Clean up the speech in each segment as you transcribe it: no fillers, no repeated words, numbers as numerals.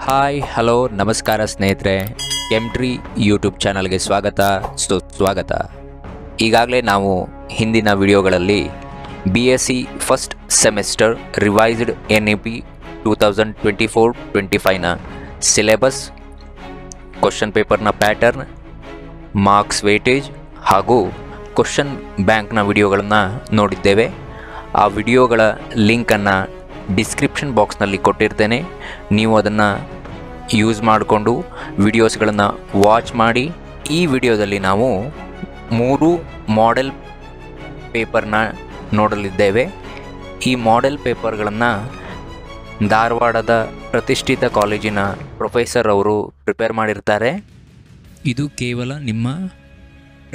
Hi hello ನಮಸ್ಕಾರ ಸ್ನೇಹಿತರೆ, ಕೆಮ್ಟ್ರಿ YouTube ಚಾನಲ್ಗೆ ಸ್ವಾಗತ. ಈಗಾಗಲೇ ನಾವು ಹಿಂದಿನ ವಿಡಿಯೋಗಳಲ್ಲಿ BSc first semester revised NEP 2024-25ನ ಸಿಲೆಬಸ್, ಕ್ವಶನ್ ಪೇಪರ್ನ ಪ್ಯಾಟರ್ನ್, ಮಾರ್ಕ್ಸ್ ವೇಟೇಜ್ ಹಾಗೂ ಕ್ವಶನ್ ಬ್ಯಾಂಕ್ನ ವಿಡಿಯೋಗಳನ್ನು ನೋಡಿದ್ದೇವೆ. ಆ ವಿಡಿಯೋಗಳ ಲಿಂಕನ್ನು ಡಿಸ್ಕ್ರಿಪ್ಷನ್ ಬಾಕ್ಸ್ನಲ್ಲಿ ಕೊಟ್ಟಿರ್ತೇನೆ. ನೀವು ಅದನ್ನು ಯೂಸ್ ಮಾಡಿಕೊಂಡು ವಿಡಿಯೋಸ್ಗಳನ್ನು ವಾಚ್ ಮಾಡಿ. ಈ ವಿಡಿಯೋದಲ್ಲಿ ನಾವು 3 ಮಾಡೆಲ್ ಪೇಪರ್ನ ನೋಡಲಿದ್ದೇವೆ. ಈ ಮಾಡೆಲ್ ಪೇಪರ್ಗಳನ್ನು ಧಾರವಾಡದ ಪ್ರತಿಷ್ಠಿತ ಕಾಲೇಜಿನ ಪ್ರೊಫೆಸರ್ ಅವರು ಪ್ರಿಪೇರ್ ಮಾಡಿರ್ತಾರೆ. ಇದು ಕೇವಲ ನಿಮ್ಮ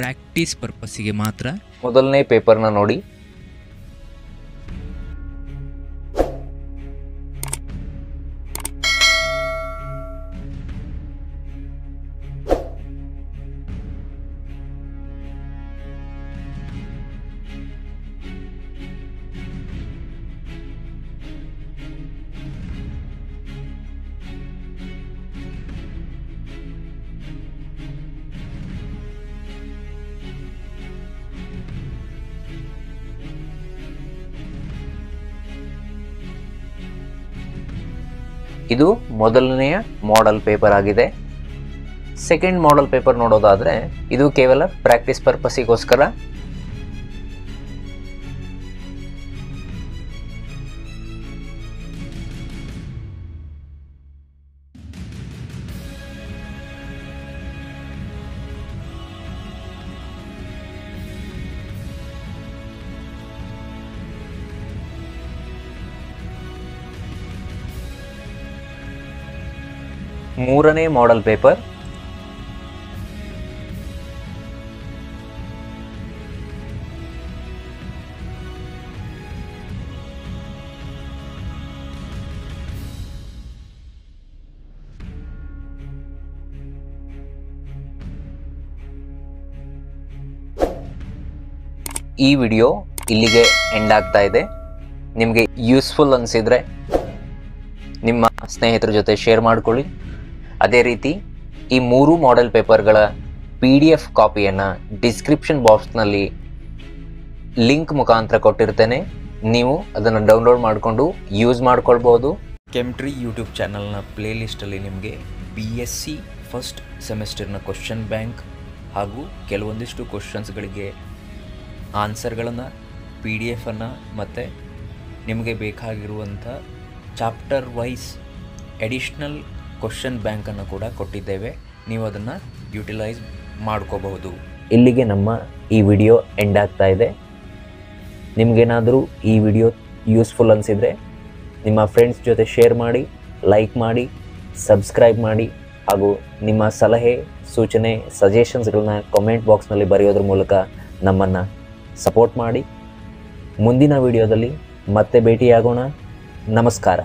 ಪ್ರಾಕ್ಟೀಸ್ ಪರ್ಪಸ್ಸಿಗೆ ಮಾತ್ರ. ಮೊದಲನೇ ಪೇಪರ್ನ ನೋಡಿ. ಇದು ಮೊದಲನೆಯ ಮಾಡೆಲ್ ಪೇಪರ್ ಆಗಿದೆ. ಸೆಕೆಂಡ್ ಮಾಡೆಲ್ ಪೇಪರ್ ನೋಡೋದಾದ್ರೆ ಇದು ಕೇವಲ ಪ್ರಾಕ್ಟೀಸ್ ಪರ್ಪಸ್ಸಿಗೋಸ್ಕರ. ಮೂರನೇ ಮಾಡೆಲ್ ಪೇಪರ್ ಈ ವಿಡಿಯೋ ಇಲ್ಲಿಗೆ ಎಂಡ್ ಆಗ್ತಾ ಇದೆ. ನಿಮಗೆ ಯೂಸ್ಫುಲ್ ಅನಿಸಿದ್ರೆ ನಿಮ್ಮ ಸ್ನೇಹಿತರ ಜೊತೆ ಶೇರ್ ಮಾಡ್ಕೊಳ್ಳಿ. ಅದೇ ರೀತಿ ಈ 3 ಮಾಡೆಲ್ ಪೇಪರ್ಗಳ PDF ಕಾಪಿಯನ್ನು ಡಿಸ್ಕ್ರಿಪ್ಷನ್ ಬಾಕ್ಸ್ನಲ್ಲಿ ಲಿಂಕ್ ಮುಖಾಂತರ ಕೊಟ್ಟಿರ್ತೇನೆ. ನೀವು ಅದನ್ನು ಡೌನ್ಲೋಡ್ ಮಾಡಿಕೊಂಡು ಯೂಸ್ ಮಾಡ್ಕೊಳ್ಬೋದು. ಕೆಮ್ಟ್ರಿ ಯೂಟ್ಯೂಬ್ ಚಾನಲ್ನ ಪ್ಲೇಲಿಸ್ಟಲ್ಲಿ ನಿಮಗೆ BSc ಫಸ್ಟ್ ಸೆಮಿಸ್ಟರ್ನ ಕ್ವಶನ್ ಬ್ಯಾಂಕ್ ಹಾಗೂ ಕೆಲವೊಂದಿಷ್ಟು ಕ್ವಶನ್ಸ್ಗಳಿಗೆ ಆನ್ಸರ್ಗಳನ್ನು PDF ಮತ್ತು ನಿಮಗೆ ಬೇಕಾಗಿರುವಂಥ ಚಾಪ್ಟರ್ ವೈಸ್ ಎಡಿಷ್ನಲ್ ಕ್ವಶನ್ ಬ್ಯಾಂಕನ್ನು ಕೂಡ ಕೊಟ್ಟಿದ್ದೇವೆ. ನೀವು ಅದನ್ನು ಯುಟಿಲೈಸ್ ಮಾಡ್ಕೋಬಹುದು. ಇಲ್ಲಿಗೆ ನಮ್ಮ ಈ ವಿಡಿಯೋ ಎಂಡ್ ಆಗ್ತಾ ಇದೆ. ನಿಮಗೇನಾದರೂ ಈ ವಿಡಿಯೋ ಯೂಸ್ಫುಲ್ ಅನಿಸಿದರೆ ನಿಮ್ಮ ಫ್ರೆಂಡ್ಸ್ ಜೊತೆ ಶೇರ್ ಮಾಡಿ, ಲೈಕ್ ಮಾಡಿ, ಸಬ್ಸ್ಕ್ರೈಬ್ ಮಾಡಿ ಹಾಗೂ ನಿಮ್ಮ ಸಲಹೆ, ಸೂಚನೆ, ಸಜೆಷನ್ಸ್ಗಳನ್ನ ಕಾಮೆಂಟ್ ಬಾಕ್ಸ್ನಲ್ಲಿ ಬರೆಯೋದ್ರ ಮೂಲಕ ನಮ್ಮನ್ನು ಸಪೋರ್ಟ್ ಮಾಡಿ. ಮುಂದಿನ ವಿಡಿಯೋದಲ್ಲಿ ಮತ್ತೆ ಭೇಟಿಯಾಗೋಣ. ನಮಸ್ಕಾರ.